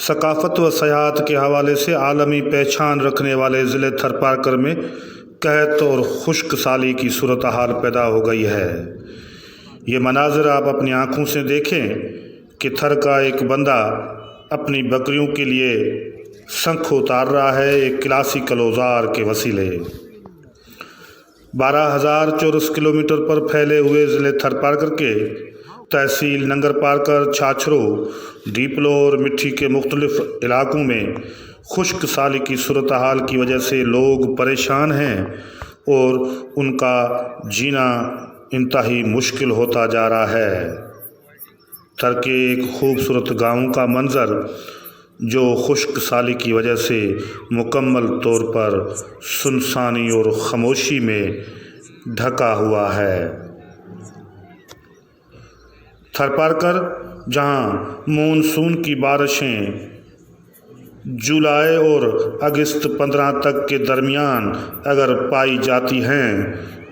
ثقافت و سیاحت کے حوالے سے عالمی پہچان رکھنے والے ضلع تھرپارکر میں قحط اور خشک سالی کی صورتحال پیدا ہو گئی ہے۔ یہ مناظر آپ اپنی آنکھوں سے دیکھیں کہ تھر کا ایک بندہ اپنی بکریوں کے لیے سنکھ اتار رہا ہے ایک کلاسیکل اوزار کے وسیلے۔ 12,000 چورس کلومیٹر پر پھیلے ہوئے ضلع تھرپارکر کے تحصیل ننگر پارکر، چھاچھرو، ڈیپلو اور مٹھی کے مختلف علاقوں میں خشک سالی کی صورتحال کی وجہ سے لوگ پریشان ہیں اور ان کا جینا انتہائی مشکل ہوتا جا رہا ہے۔ تھر کے ایک خوبصورت گاؤں کا منظر جو خشک سالی کی وجہ سے مکمل طور پر سنسانی اور خاموشی میں ڈھکا ہوا ہے۔ تھرپارکر جہاں مونسون کی بارشیں جولائی اور اگست 15 تک کے درمیان اگر پائی جاتی ہیں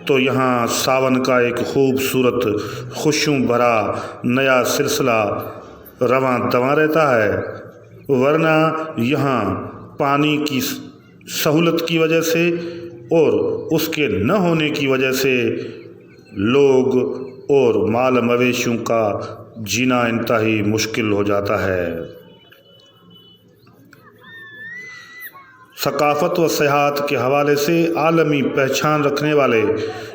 تو یہاں ساون کا ایک خوبصورت خوشیوں بھرا نیا سلسلہ رواں دواں رہتا ہے، ورنہ یہاں پانی کی سہولت کی وجہ سے اور اس کے نہ ہونے کی وجہ سے لوگ اور مال مویشیوں کا جینا انتہائی مشکل ہو جاتا ہے۔ ثقافت و سیاحت کے حوالے سے عالمی پہچان رکھنے والے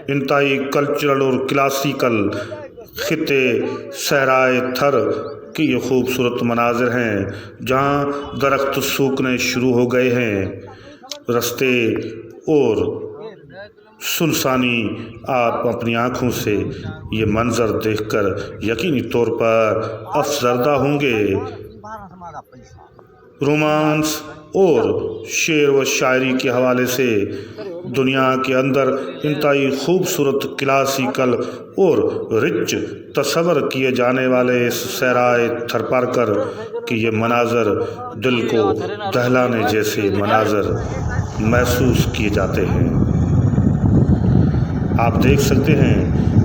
انتہائی کلچرل اور کلاسیکل خطے صحرائے تھر کی یہ خوبصورت مناظر ہیں جہاں درخت سوکھنے شروع ہو گئے ہیں، رستے اور سنسانی۔ آپ اپنی آنکھوں سے یہ منظر دیکھ کر یقینی طور پر افسردہ ہوں گے۔ رومانس اور شعر و شاعری کے حوالے سے دنیا کے اندر انتہائی خوبصورت کلاسیکل اور رچ تصور کیے جانے والے اس صحرائے تھرپارکر کی یہ مناظر دل کو دہلانے جیسے مناظر محسوس کیے جاتے ہیں۔ آپ دیکھ سکتے ہیں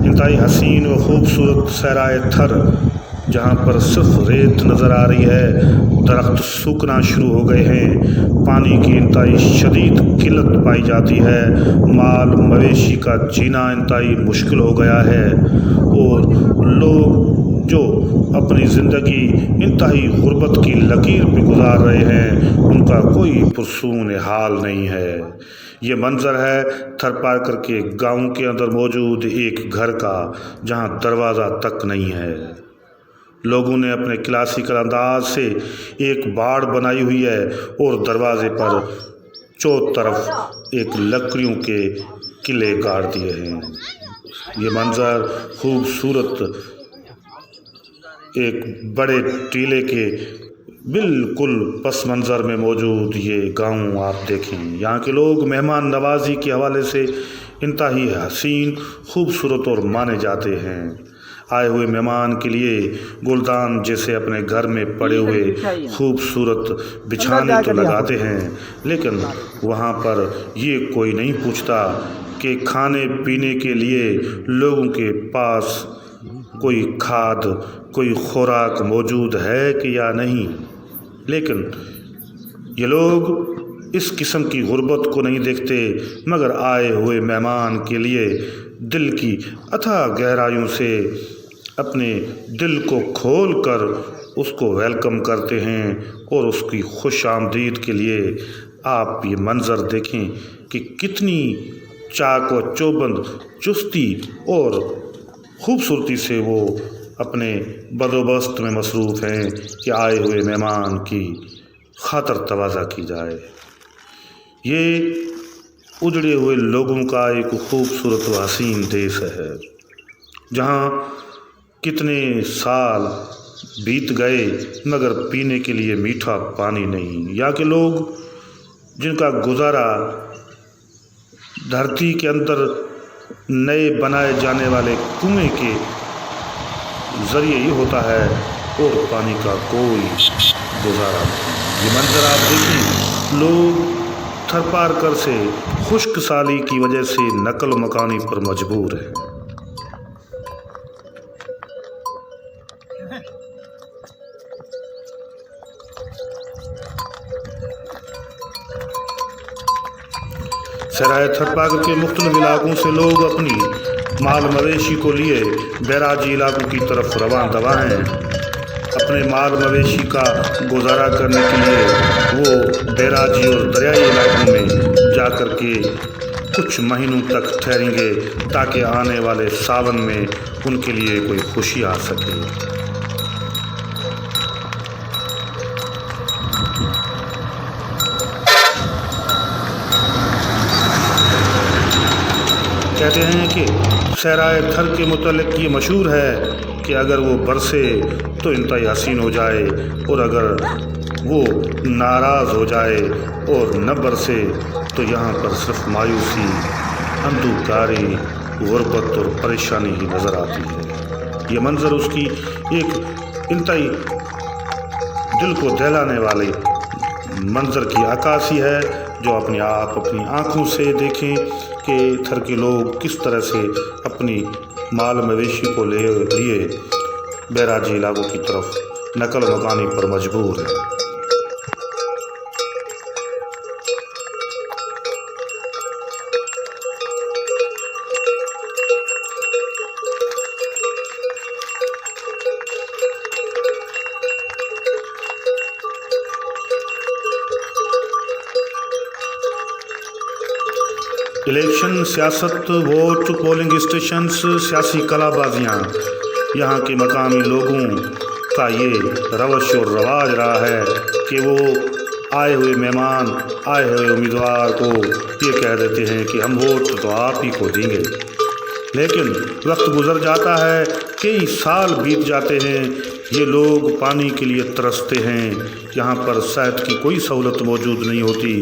انتہائی حسین و خوبصورت صحرائے تھر جہاں پر صرف ریت نظر آ رہی ہے، درخت سوکھنا شروع ہو گئے ہیں، پانی کی انتہائی شدید قلت پائی جاتی ہے، مال مویشی کا جینا انتہائی مشکل ہو گیا ہے اور لوگ جو اپنی زندگی انتہائی غربت کی لکیر پہ گزار رہے ہیں ان کا کوئی پرسون حال نہیں ہے۔ یہ منظر ہے تھرپارکر کے گاؤں کے اندر موجود ایک گھر کا جہاں دروازہ تک نہیں ہے۔ لوگوں نے اپنے کلاسیکل انداز سے ایک باڑ بنائی ہوئی ہے اور دروازے پر چاروں طرف ایک لکڑیوں کے قلعے گاڑ دیے ہیں۔ یہ منظر خوبصورت ایک بڑے ٹیلے کے بالکل پس منظر میں موجود یہ گاؤں آپ دیکھیں۔ یہاں کے لوگ مہمان نوازی کے حوالے سے انتہائی حسین، خوبصورت اور مانے جاتے ہیں۔ آئے ہوئے مہمان کے لیے گلدان جیسے اپنے گھر میں پڑے ہوئے خوبصورت بچھانے تو لگاتے ہیں، لیکن وہاں پر یہ کوئی نہیں پوچھتا کہ کھانے پینے کے لیے لوگوں کے پاس کوئی کھاد، کوئی خوراک موجود ہے کہ یا نہیں۔ لیکن یہ لوگ اس قسم کی غربت کو نہیں دیکھتے، مگر آئے ہوئے مہمان کے لیے دل کی اتھاہ گہرائیوں سے اپنے دل کو کھول کر اس کو ویلکم کرتے ہیں اور اس کی خوش آمدید کے لیے آپ یہ منظر دیکھیں کہ کتنی چاق و چوبند، چستی اور خوبصورتی سے وہ اپنے بندوبست میں مصروف ہیں کہ آئے ہوئے مہمان کی خاطر تواضع کی جائے۔ یہ اجڑے ہوئے لوگوں کا ایک خوبصورت و حسین دیش ہے جہاں کتنے سال بیت گئے مگر پینے کے لیے میٹھا پانی نہیں۔ یہاں کے لوگ جن کا گزارا دھرتی کے اندر نئے بنائے جانے والے کنویں کے ذریعے ہی ہوتا ہے اور پانی کا کوئی گزارا نہیں۔ یہ منظر آپ دیکھیں، لوگ تھرپارکر سے خشک سالی کی وجہ سے نقل مکانی پر مجبور ہیں۔ सराय थरपाकर के मुख्तलिफ इलाकों से लोग अपनी माल मवेशी को लिए बैराजी इलाकों की तरफ रवान दवा हैं। अपने माल मवेशी का गुजारा करने के लिए वो बैराजी और दरियाई इलाकों में जाकर के कुछ महीनों तक ठहरेंगे ताकि आने वाले सावन में उनके लिए कोई खुशी आ सके। कहते हैं कि सहराए थर के मुतल्लिक ये मशहूर है कि अगर वो बरसे तो इंतहाई हसीन हो जाए और अगर वो नाराज़ हो जाए और न बरसे तो यहाँ पर सिर्फ मायूसी, अंधकारी, गुर्बत और परेशानी ही नज़र आती है। ये मंज़र उसकी एक इंतहाई दिल को दहलाने वाले मंज़र की अक्कासी है जो अपनी आँखों से देखें कि थर के लोग किस तरह से अपनी माल मवेशी को लिए बैराजी इलाकों की तरफ नकल मकानी पर मजबूर है। इलेक्शन, सियासत, वोट, पोलिंग स्टेशंस, सियासी कलाबाजियाँ, यहाँ के मकामी लोगों का ये रवश और रवाज रहा है कि वो आए हुए मेहमान, आए हुए उम्मीदवार को ये कह देते हैं कि हम वोट तो आप ही को देंगे। लेकिन वक्त गुजर जाता है, कई साल बीत जाते हैं, ये लोग पानी के लिए तरसते हैं। यहाँ पर सेहत की कोई सहूलत मौजूद नहीं होती।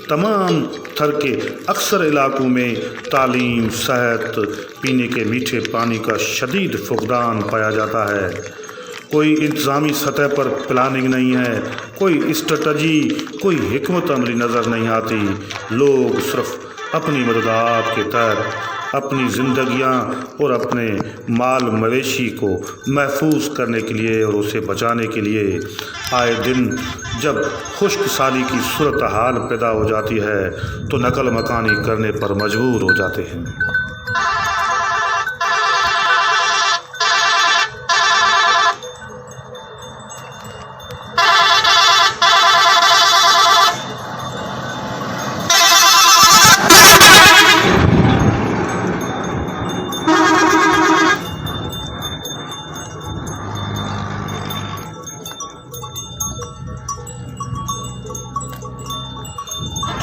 तमाम थर के अक्सर इलाकों में तालीम, सेहत, पीने के मीठे पानी का शदीद फुकदान पाया जाता है। कोई इंतज़ामी सतह पर प्लानिंग नहीं है, कोई स्ट्रेटजी, कोई हिकमत अमली नज़र नहीं आती। लोग सिर्फ अपनी मददात के तहत अपनी ज़िंदगियां और अपने माल मवेशी को महफूज करने के लिए और उसे बचाने के लिए आए दिन जब खुश्क साली की सूरत हाल पैदा हो जाती है तो नकल मकानी करने पर मजबूर हो जाते हैं।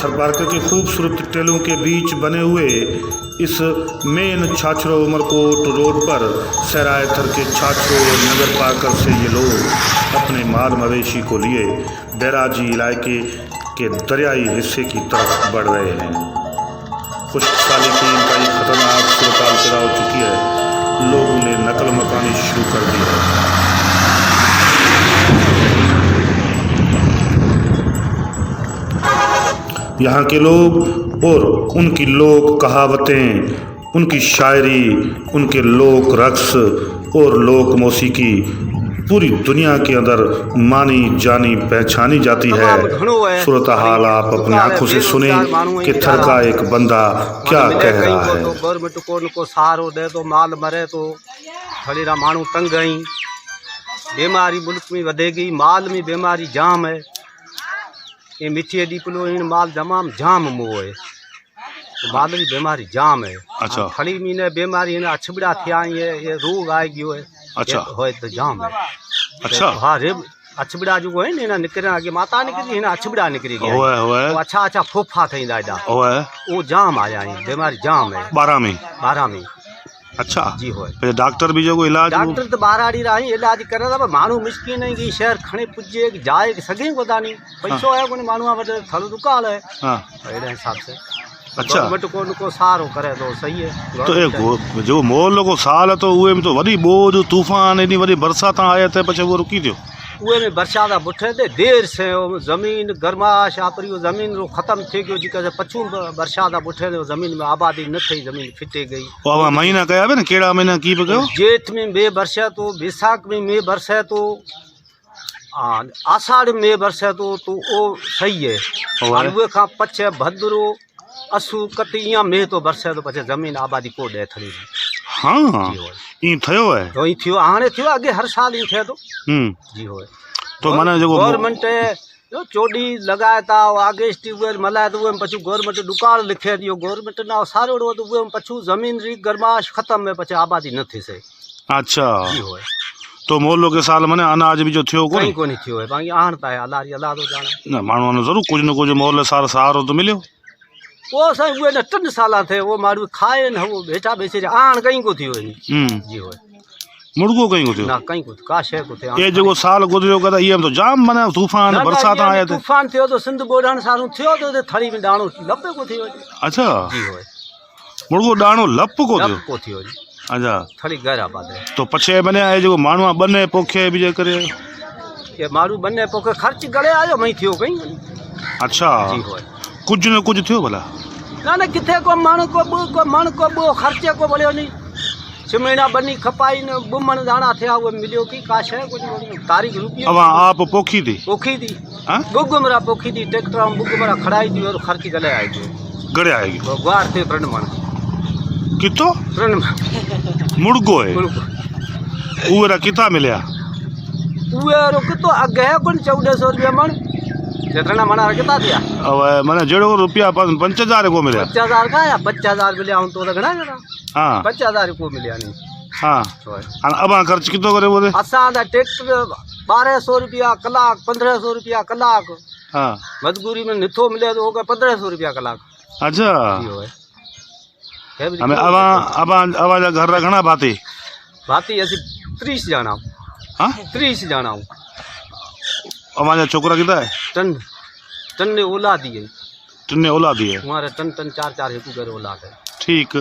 थरपारकर के खूबसूरत टेलों के बीच बने हुए इस मेन छाछरो उमरकोट रोड पर सहराए थर के छाछरो नगर पाकर से ये लोग अपने माल मवेशी को लिए बैराजी इलाके के दरियाई हिस्से की तरफ बढ़ रहे हैं। खुश्क साली की इंतहाई खतरनाक सूरत पैदा हो चुकी है। लोगों ने नकल मकानी शुरू कर दी है। यहाँ के लोग और उनकी लोक कहावतें, उनकी शायरी, उनके लोक रक्स और लोक मौसीकी पूरी दुनिया के अंदर मानी जानी पहचानी जाती है। सूरत हाल आप अपनी आंखों से सुने कि थर का एक बंदा क्या कह रहा है। गवर्नमेंट को सहारो दे तो माल मरे तो थोड़ा माण्हू तंग आई, बीमारी मुल्क में वधेगी, माल में बीमारी जाम है। ये मिठी डीपलो इन माल तमाम जाम मुँह है, तो माल की बीमारी जाम है। अच्छा, खड़ी महीने बीमारी है, अछबड़ा थिया, ये रोग आ गयो है। अच्छा, हो तो जाम है। अच्छा, हाँ रे अछबड़ा जो है ना निकरे आगे माता निकली है ना, अछबड़ा निकली गया तो अच्छा फोफा थी ॾाढा, वो जाम आया है, बीमारी जाम है 12 में। अच्छा जी हो डॉक्टर भी जो इलाज डॉक्टर तो बाराड़ी रही इलाज करे था, माण्हू मिसकिन है कि शहर खणे पुजे जाए सघे को दानी पैसो है कोनी माण्हू वटि थल दुकान है। हाँ, अहिड़े हिसाब से अच्छा गवर्नमेंट को सहारो करे तो सही है। तो जो मोल को साल है तो उहे में तो वॾी बोझ तूफान एॾी वॾी बरसात आया थे पछे वो रुकी थियो। उहे में बरसात बुठे ते देर से ज़मीन गर्माश आपरी ज़मीन रो ख़त्म थी गयो, जेका पछू बरसात बुठे ते ज़मीन में आबादी न थी, ज़मीन फिटे गई। वो महीना कया बे न केड़ा महीना की पे कयो, जेठ में में बरसे तो, बैसाख में में बरसे तो, आषाढ़ में बरसे तो वो सही है। उहे खां पछे भद्रो असू कति ईअं मींहुं थो बरसे थो पछी ज़मीन आबादी को ॾे थड़ी हाँ जी होए ईअं थियो आहे तो ई थियो हाणे थियो अॻे हर साल ईअं थिए थो जी होए तो माना जेको गवर्नमेंट जो चोॾी लॻाए था आगेश ट्यूबवेल मल्हाए थो उहे पछी गवर्नमेंट ॾुकाड़ लिखे थी गवर्नमेंट न सारोड़ो त उहे पछू ज़मीन री गरमाश ख़तम में पछी आबादी न थी सघे अच्छा जी होए तो मोहल्लो के साल माने अनाज भी जो थियो कहीं कोन्हे कोन्हे थियो आहे बाक़ी आण त आहे अलाह थो ॼाणे न माण्हू ने ज़रूर कुझु न कुझु मोहल्ले साल सहारो तो मिलियो उहो साईं उहे न 3 साल थिए उहो माण्हू खाए न उहो वेठा बेचे आण कहीं को थियो हम्म जी होए मुर्गो कहीं को थियो ना कहीं को का शइ को थिए ये जेको साल गुज़रियो कदा इहे तो जाम माना तूफान बरसात आया थे तूफान थियो तो सिंध बोॾाण सारूं थियो तो थड़ी में दाणो लपे को थियो अच्छा जी होए मुर्गो दाणो लप को थियो लप को थियो जी अच्छा थड़ी घर आबाद है तो पछे बने आए जेको माण्हू आहे बने पोखे बि जे करे ये मारू बने पोके खर्च गड़े आयो मई थियो कहीं अच्छा जी होए कुछ न कुछ थियो भला ना ना किथे को माण्हू को मण को बो खर्चे को बोलियो नहीं 6 महीना बनी खपाई न बुमण दाणा थिया वो मिलियो की का शइ कुछ तारीख रुपया अब आप पोखी थी पोखी थी हाँ बुगमरा पोखी थी ट्रैक्टर में बुगमरा खड़ाई थी और खर्च गले आई थी गड़े आएगी ग्वार थे प्रण मण कितो प्रण मुर्गो है उरा किता मिलया उहे कितो अगे कोन 1400 रुपया मण जेतना मणा किता दिया अब माने जेड़ो रुपया 5000 को मिलया 50,000 का या 50,000 मिलया हूं तो घणा घणा हाँ 50,000 को मिलया नहीं हाँ अब खर्च कितो करे बोले असां दा ट्रैक्टर 1200 रुपया कलाक 1500 रुपया कलाक हाँ मजबूरी में निथो मिले तो होगा 1500 रुपया कलाक अच्छा जी होए हमें अब घर घणा भाती भाती असी 30 जाना हाँ 30 जाना हूं हमारा छोकरा कितना है टन ने औलाद है तिन्ने औलाद है हमारे टन 4 एक घर औलाद है ठीक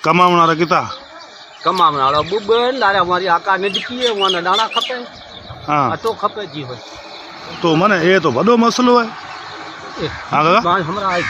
कमावना रा किता कमावना वाला बुबन लारे हमारी आका निडकी है वहां दाना खपे हाँ अटो खपे जी होए तो माने ये तो बड़ो मसलो है हाँ हमरा आई